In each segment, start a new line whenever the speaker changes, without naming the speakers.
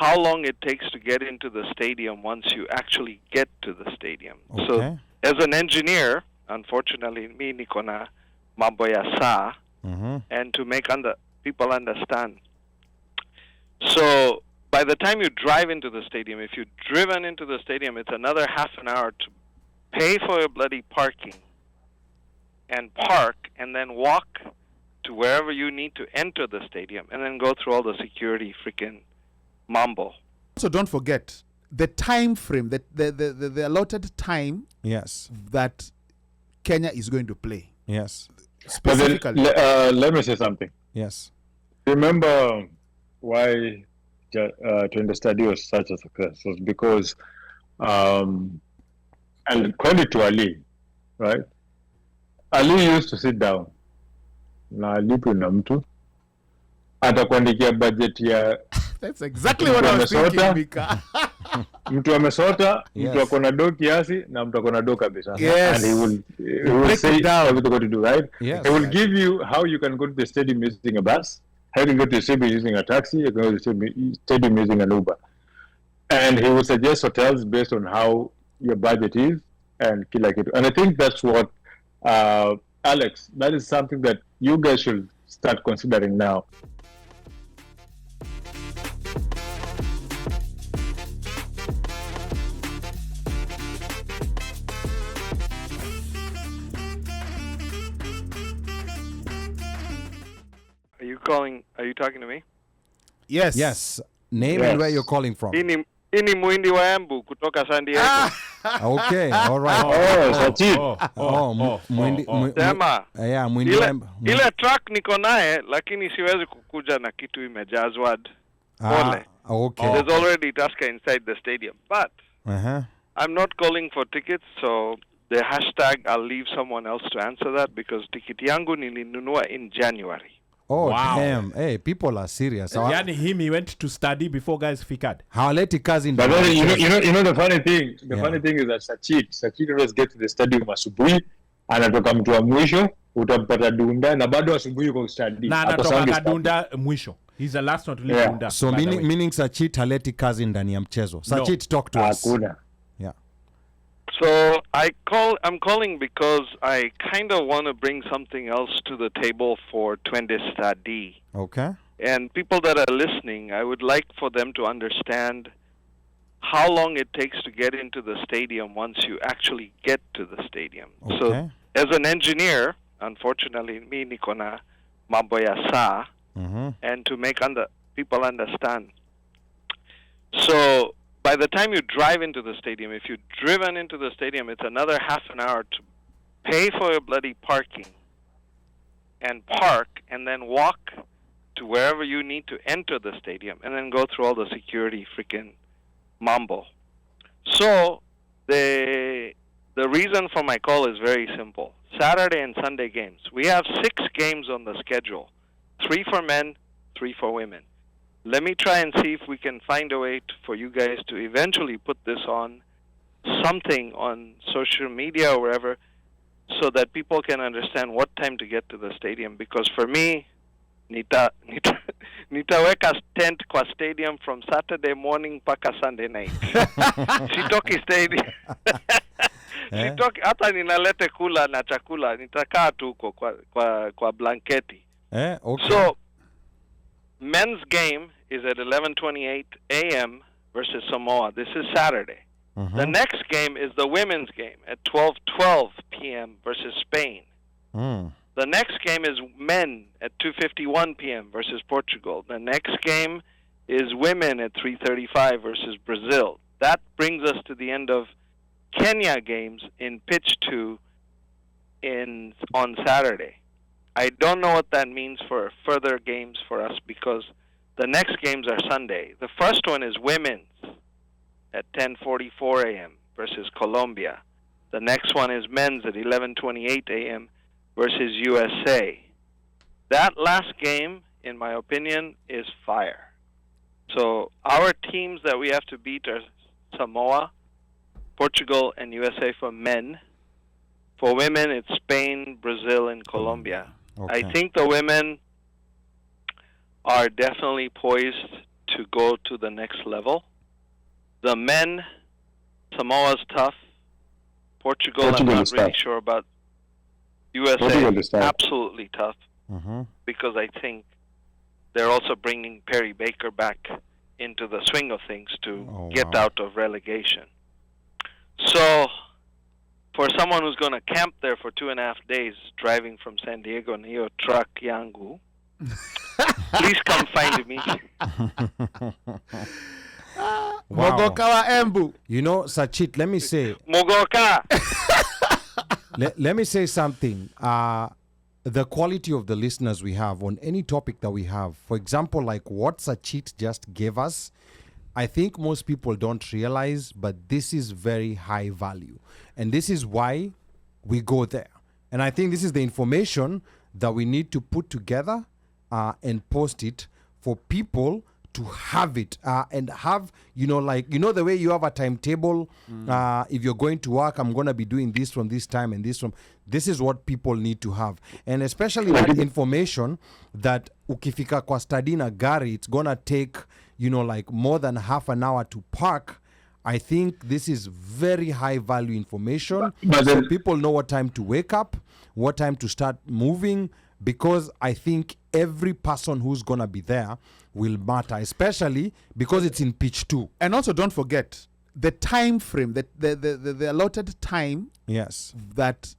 how long it takes to get into the stadium once you actually get to the stadium.
Okay.
So as an engineer, unfortunately, me niko na mambo ya saa, and to make people understand. So by the time you drive into the stadium, if you've driven into the stadium, it's another half an hour to pay for your bloody parking and park and then walk to wherever you need to enter the stadium and then go through all the security freaking mambo.
So don't forget the time frame, the allotted time that Kenya is going to play.
Yes.
Specifically.
Let me say something.
Yes.
Remember why Twende Study was such a success was because, and credit to Ali, right? Ali used to sit down na alipo na mtu atakuandikia budget ya
That's exactly what I was thinking, Mika.
Mtu amesota, mtu akona do kiasi na mtu akona do kabisa.
Yes.
And he will say everything what to do, right?
Yes.
He will give you how you can go to the stadium using a bus, how you can go to the stadium using a taxi, you can go to the stadium using an Uber. And he will suggest hotels based on how your budget is and kila kitu. And I think that's what, Alex, that is something that you guys should start considering now.
Are you talking to me?
Yes.
Yes. Name and where you're calling from.
Ini Mwindi wa Embu kutoka San Diego.
Okay, all right.
SACHIT.
Sema.
Yeah, Mwindi wa Embu.
Ile truck niko naye lakini siwezi kukuja na kitu imejazwa. Pole.
Okay.
There's already Tusker inside the stadium. But I'm not calling for tickets, so the hashtag, I'll leave someone else to answer that because tikiti yangu nilinunua in January.
Oh,
wow.
Damn. Hey, people are serious.
Yani he went to study before guys fikad.
Hawaleti kazi
But then, you know the funny thing. The funny thing is that SACHIT always get to the stadium asubuhi, anatoka mtu wa mwisho, utampata Dunda na bado asubuhi kwa study.
Na anatoka Dunda mwisho. He's the last one to leave Dunda.
So meaning SACHIT haleti kazi ndani ya mchezo. SACHIT, talk to us.
Hakuna.
Yeah.
So I'm calling because I kind of want to bring something else to the table for Twende Study.
Okay.
And people that are listening, I would like for them to understand how long it takes to get into the stadium once you actually get to the stadium.
Okay.
So as an engineer, unfortunately, me niko na mambo ya saa, and to make people understand. So by the time you drive into the stadium, if you've driven into the stadium, it's another half an hour to pay for your bloody parking and park and then walk to wherever you need to enter the stadium and then go through all the security freaking mambo. So the reason for my call is very simple. Saturday and Sunday games. We have 6 games on the schedule. 3 for men, 3 for women. Let me try and see if we can find a way for you guys to eventually put this on something on social media or wherever so that people can understand what time to get to the stadium. Because for me, nitaweka tent kwa stadium from Saturday morning mpaka Sunday night. Sitoki stadium. Sitoki, hata ninalete kula na chakula, nitakaa tu huko kwa blanketi.
Okay.
So, men's game is at 11:28 a.m. versus Samoa. This is Saturday. The next game is the women's game at 12:12 p.m. versus Spain. The next game is men at 2:51 p.m. versus Portugal. The next game is women at 3:35 versus Brazil. That brings us to the end of Kenya games in pitch 2 on Saturday. I don't know what that means for further games for us because the next games are Sunday. The first one is women's at 10:44 a.m. versus Colombia. The next one is men's at 11:28 a.m. versus USA. That last game, in my opinion, is fire. So our teams that we have to beat are Samoa, Portugal, and USA for men. For women, it's Spain, Brazil, and Colombia.
Okay.
I think the women are definitely poised to go to the next level. The men, Samoa's tough. Portugal, I'm not really sure about. USA, absolutely tough. Because I think they're also bringing Perry Baker back into the swing of things to get out of relegation. So, for someone who's going to camp there for 2.5 days, driving from San Diego, Neo truck yangu, please come find me.
Mogoka wa Embu.
You know, Sachit, let me say.
Mogoka.
Let me say something. The quality of the listeners we have on any topic that we have, for example, like what Sachit just gave us, I think most people don't realize, but this is very high value. And this is why we go there. And I think this is the information that we need to put together and post it for people to have it and have, like, the way you have a timetable. If you're going to work, I'm going to be doing this from this time and this from. This is what people need to have. And especially that information that ukifika kwa study na gari, it's going to take, like more than half an hour to park. I think this is very high value information. So people know what time to wake up, what time to start moving, because I think every person who's going to be there will matter, especially because it's in pitch 2.
And also don't forget the time frame, the allotted time that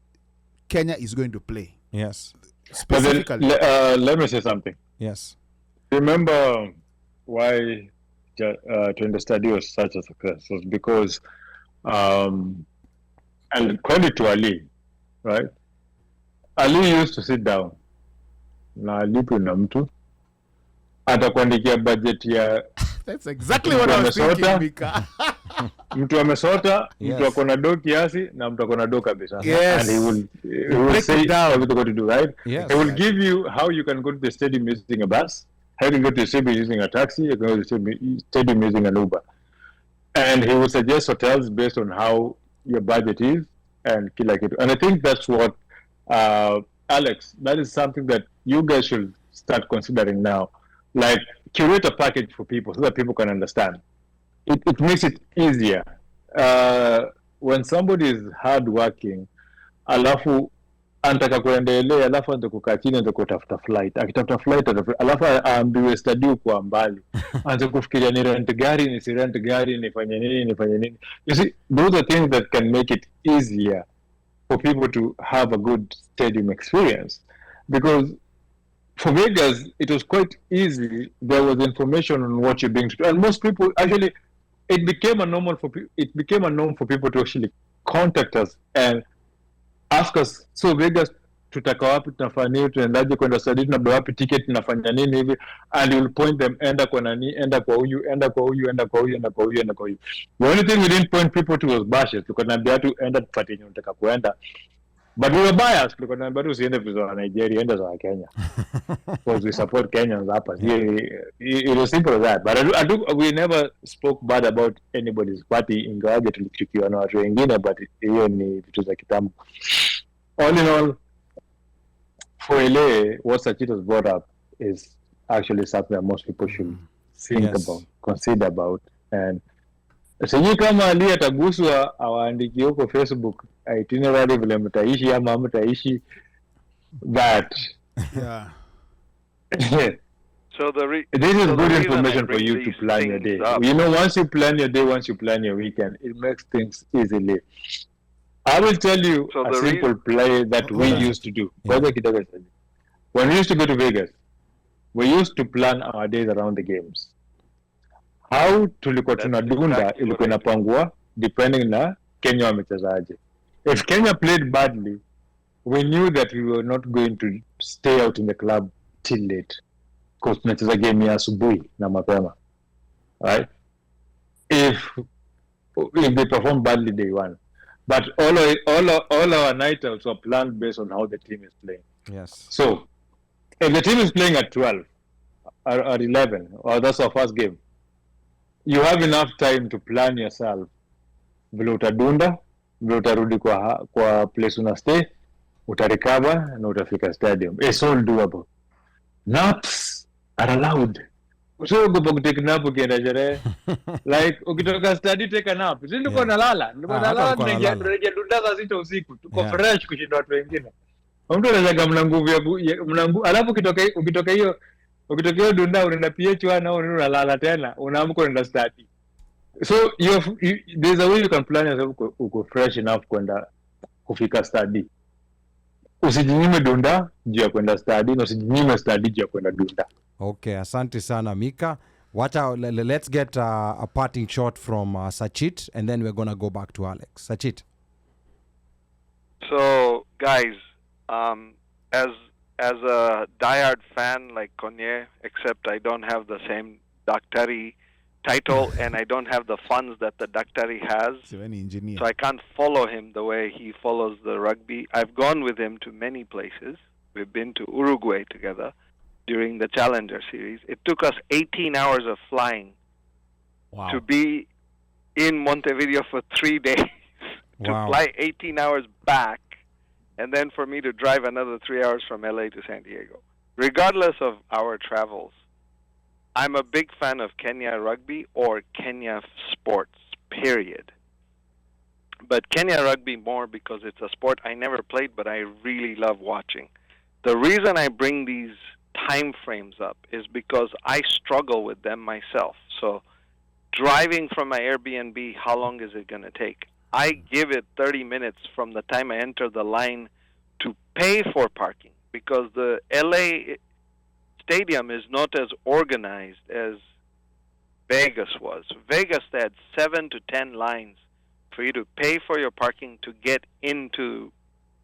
Kenya is going to play.
Yes.
Specifically.
Let me say something.
Yes.
Remember why Twende Study was such a success was because, and credit to Ali, right? Ali used to sit down na alipo na mtu atakuandikia budget ya
That's exactly what I was thinking, Mika.
Mtu amesota, mtu akona do kiasi na mtu akona do kabisa. And he will say everything what to do, right?
Yes.
He will give you how you can go to the stadium using a bus, how you can go to the stadium using a taxi, you can go to the stadium using an Uber. And he will suggest hotels based on how your budget is and kila kitu. And I think that's what Alex, that is something that you guys should start considering now. Like, curate a package for people so that people can understand. It makes it easier. When somebody is hardworking, alafu antaka kuendelea, alafu anataka kukaa chini, anataka kutafuta flight. Akitafuta flight, alafu aambiwe study kwa mbali. Anataka kufikiria ni rent gari, ni si rent gari, nifanye nini. You see, those are things that can make it easier for people to have a good stadium experience. Because for Vegas, it was quite easy. There was information on what you're being to do. And most people, actually, it became a norm for people to actually contact us and ask us, so Vegas, tutaka wapi, tunafanya nini, tunaendaje kwenda study, tunabeba wapi ticket, tunafanya nini hivi, and you'll point them, enda kwa nani, enda kwa huyu. The only thing we didn't point people to was bashes, because naambia tu enda tupate yenye unataka kuenda. But we were biased, because naambia tu usiende za Nigeria, enda za Kenya. Because we support Kenyans hapa. It was simple as that. But we never spoke bad about anybody's party, ingawaje tulichukiwa na watu wengine, but hiyo ni vitu za kitambo. All in all, for LA, what SACHIT has brought up is actually something that most people should think about, consider about. And sijui kama Ali ataguswa awaandiki huko Facebook itinerary vile mtaishi ama mtaishi that.
Yeah.
So
this is good information for you to plan your day. You know, once you plan your day, once you plan your weekend, it makes things easily. I will tell you a simple play that we used to do. When we used to go to Vegas, we used to plan our days around the games. How tulikuwa tunadunda ilikuwa inapangwa depending na Kenya wamechezaje. If Kenya played badly, we knew that we were not going to stay out in the club till late, because tunacheza game ya asubuhi na mapema, right? If they perform badly, they won. But all our night outs were planned based on how the team is playing.
Yes.
So if the team is playing at 12 or 11, or that's our first game, you have enough time to plan yourself. Vile utadunda, vile utarudi kwa place una stay, utarecover na utafika stadium. It's all doable. Naps are allowed. usiogopa kutake nap ukienda sherehe. Like ukitoka study take a nap. Sisi ndio nalala. Ndio nalala tunaingia Dunda saa 6 usiku. Tuko fresh kushinda watu wengine. Mtu anajaga mna nguvu alafu ukitoka hiyo Dunda unaenda PH1 au unalala tena unaamka unaenda study. So there's a way you can plan yourself uko fresh enough kwenda kufika study. Usijinyime Dunda juu ya kwenda study na usijinyime study juu ya kwenda Dunda.
Okay, asante sana Mika. Let's get a parting shot from Sachit, and then we're going to go back to Alex. Sachit.
So, guys, as a diehard fan like Konye, except I don't have the same Daktari title and I don't have the funds that the Daktari has, so I can't follow him the way he follows the rugby. I've gone with him to many places. We've been to Uruguay together during the Challenger Series. It took us 18 hours of flying to be in Montevideo for 3 days, to fly 18 hours back, and then for me to drive another 3 hours from LA to San Diego. Regardless of our travels, I'm a big fan of Kenya rugby or Kenya sports, period. But Kenya rugby more because it's a sport I never played, but I really love watching. The reason I bring these time frames up is because I struggle with them myself. So driving from my Airbnb, how long is it going to take? I give it 30 minutes from the time I enter the line to pay for parking, because the LA stadium is not as organized as Vegas was. Vegas, they had 7 to 10 lines for you to pay for your parking to get into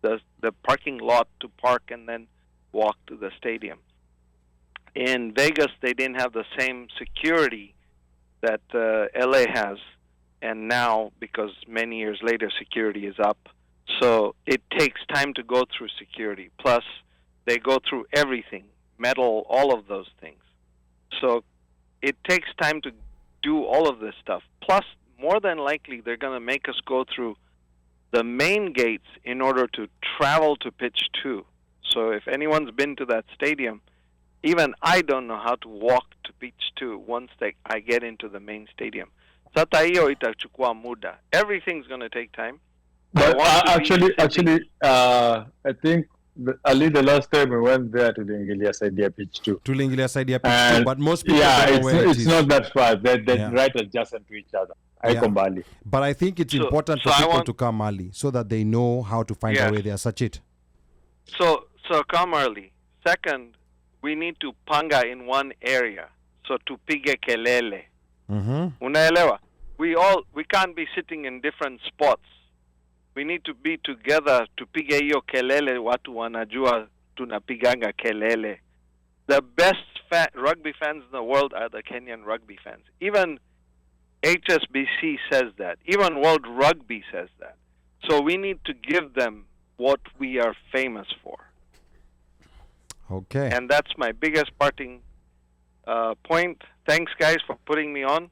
the parking lot to park and then walk to the stadium. In Vegas, they didn't have the same security that LA has, and now, because many years later, security is up, so it takes time to go through security. Plus, they go through everything, metal, all of those things. So it takes time to do all of this stuff. Plus, more than likely, they're going to make us go through the main gates in order to travel to pitch 2. So if anyone's been to that stadium, even I don't know how to walk to pitch 2 once I get into the main stadium. Sasa hiyo itachukua muda. Everything's going to take time.
But actually, I think the last time we went there to Lingilia side ya pitch 2.
To Lingilia side ya pitch 2, but most people don't know where
it's not that far. They're right adjacent to each other.
But I think it's important for people to come early so that they know how to find their way there. Sachit.
So come early. Second, we need to panga in one area. So tupige kelele. Unaelewa? We can't be sitting in different spots. We need to be together to piga hiyo kelele, watu wanajua tunapiganga kelele. The best rugby fans in the world are the Kenyan rugby fans. Even HSBC says that. Even World Rugby says that. So we need to give them what we are famous for.
Okay.
And that's my biggest parting point. Thanks, guys, for putting me on.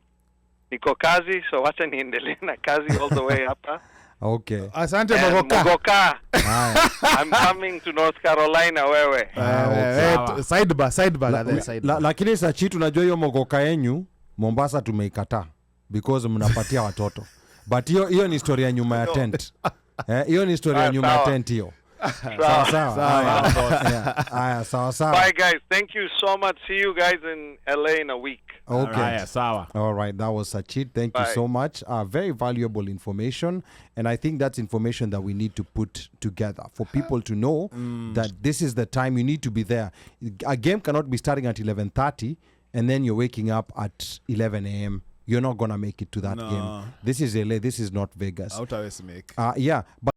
Niko kazi, so wacha niendelee na kazi all the way hapa.
Okay.
Asante
Mogoka. I'm coming to North Carolina wewe.
Sidebar.
Lakini Sachit, unajua hiyo Mogoka yenyu Mombasa tumeikataa because mnapatia watoto. But hiyo ni story ya nyuma ya tent. Hiyo ni story ya nyuma ya tent hiyo. Sawa.
Bye guys. Thank you so much. See you guys in LA in a week.
Okay.
All
right. That was Sachit. Thank you so much. Very valuable information. And I think that's information that we need to put together for people to know that this is the time you need to be there. A game cannot be starting at 11:30 and then you're waking up at 11 a.m. You're not going to make it to that game. This is LA. This is not Vegas.
Out of make.
But